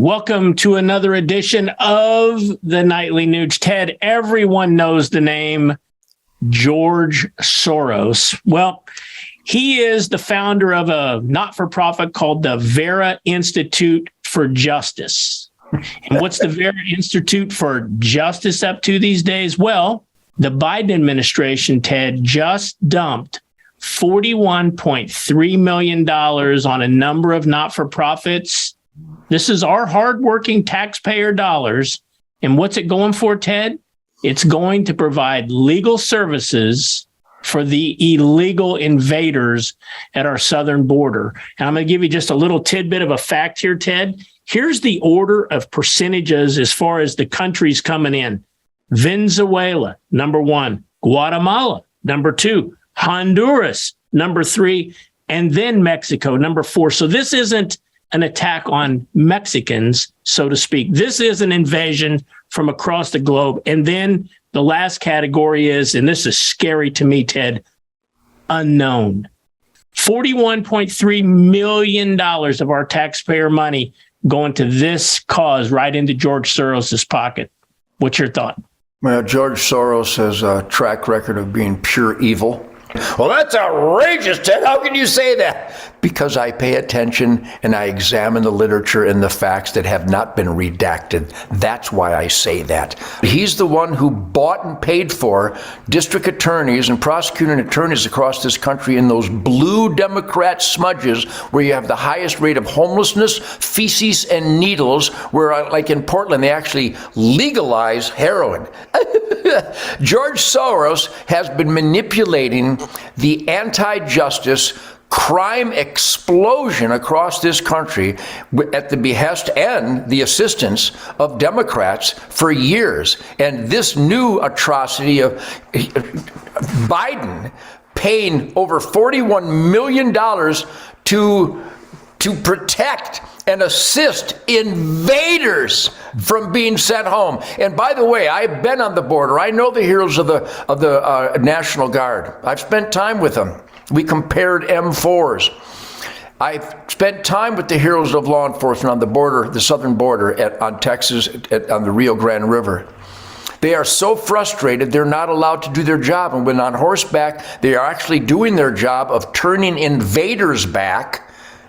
Welcome to another edition of the Nightly Nuge. Ted, everyone knows the name George Soros. Well, he is the founder of a not-for-profit called the Vera Institute for Justice. And what's the Vera Institute for Justice up to these days? Well, the Biden administration, Ted, just dumped $41.3 million on a number of not-for-profits. This is our hardworking taxpayer dollars. And what's it going for, Ted? It's going to provide legal services for the illegal invaders at our southern border. And I'm going to give you just a little tidbit of a fact here, Ted. Here's the order of percentages as far as the countries coming in. Venezuela, number 1. Guatemala, number 2. Honduras, number 3. And then Mexico, number 4. So this isn't an attack on Mexicans, so to speak. This is an invasion from across the globe. And then the last category is, and this is scary to me, Ted, unknown. $41.3 million of our taxpayer money going to this cause right into George Soros's pocket. What's your thought? Well, George Soros has a track record of being pure evil. Well, that's outrageous, Ted. How can you say that? Because I pay attention and I examine the literature and the facts that have not been redacted. That's why I say that. He's the one who bought and paid for district attorneys and prosecuting attorneys across this country in those blue Democrat smudges where you have the highest rate of homelessness, feces, and needles, where, like in Portland, they actually legalize heroin. George Soros has been manipulating the anti-justice crime explosion across this country at the behest and the assistance of Democrats for years. And this new atrocity of Biden paying over $41 million to protect and assist invaders from being sent home. And by the way, I've been on the border. I know the heroes of the National Guard. I've spent time with them. We compared M4s. I've spent time with the heroes of law enforcement on the border, the southern border on Texas, on the Rio Grande River. They are so frustrated, they're not allowed to do their job. And when on horseback, they are actually doing their job of turning invaders back.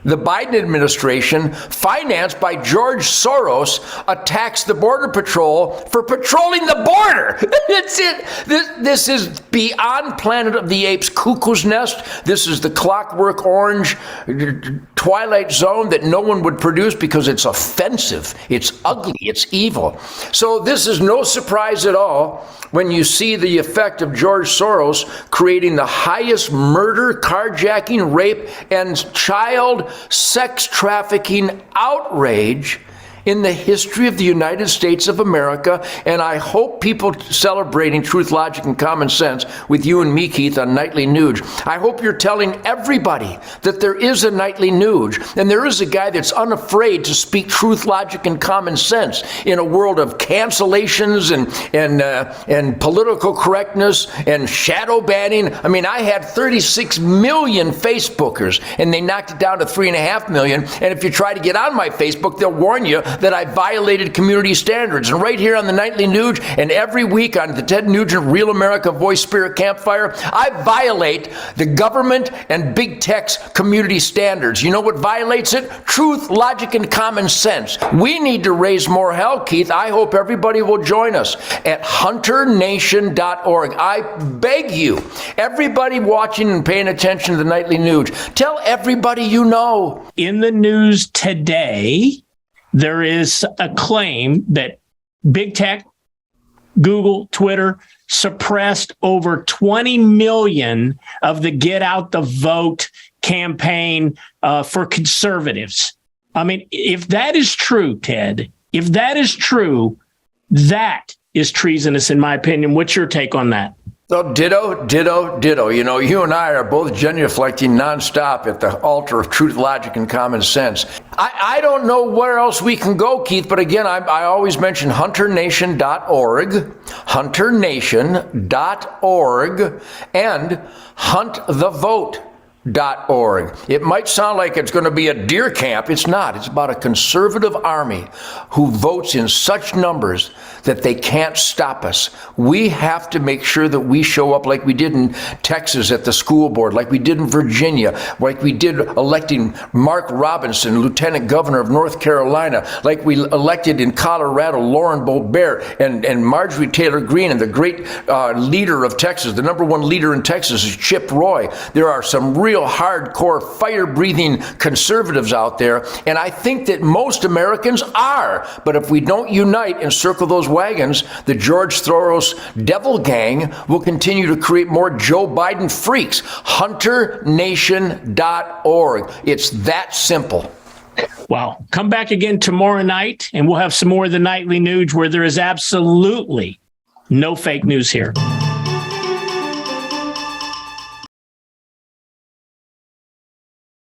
The Biden administration, financed by George Soros, attacks the Border Patrol for patrolling the border. That's it. This is beyond Planet of the Apes cuckoo's nest. This is the Clockwork Orange Twilight Zone that no one would produce because it's offensive, it's ugly, it's evil. So this is no surprise at all when you see the effect of George Soros creating the highest murder, carjacking, rape, and child sex trafficking outrage in the history of the United States of America. And I hope people celebrating truth, logic, and common sense with you and me, Keith, on Nightly Nuge. I hope you're telling everybody that there is a Nightly Nuge, and there is a guy that's unafraid to speak truth, logic, and common sense in a world of cancellations and political correctness and shadow banning. I mean, I had 36 million Facebookers, and they knocked it down to 3.5 million. And if you try to get on my Facebook, they'll warn you that I violated community standards. And right here on the Nightly Nuge and every week on the Ted Nugent Real America Voice Spirit Campfire, I violate the government and big tech's community standards. You know what violates it? Truth, logic, and common sense. We need to raise more hell, Keith. I hope everybody will join us at hunternation.org. I beg you, everybody watching and paying attention to the Nightly Nuge, tell everybody you know. In the news today, there is a claim that big tech, Google, Twitter, suppressed over 20 million of the Get Out the Vote campaign for conservatives. I mean, if that is true, Ted, if that is true, that is treasonous, in my opinion. What's your take on that? So ditto. You know, you and I are both genuflecting nonstop at the altar of truth, logic, and common sense. I don't know where else we can go, Keith, but again, I always mention hunternation.org, hunternation.org, and Hunt the Vote. Org. It might sound like it's going to be a deer camp. It's not. It's about a conservative army who votes in such numbers that they can't stop us. We have to make sure that we show up like we did in Texas at the school board, like we did in Virginia, like we did electing Mark Robinson, Lieutenant Governor of North Carolina, like we elected in Colorado Lauren Boebert and Marjorie Taylor Greene, and the great leader of Texas, the number one leader in Texas is Chip Roy. There are some real hardcore fire-breathing conservatives out there, and I think that most Americans are. But if we don't unite and circle those wagons, the George Soros devil gang will continue to create more Joe Biden freaks. HunterNation.org. It's that simple. Wow. Come back again tomorrow night, and we'll have some more of the nightly news where there is absolutely no fake news here.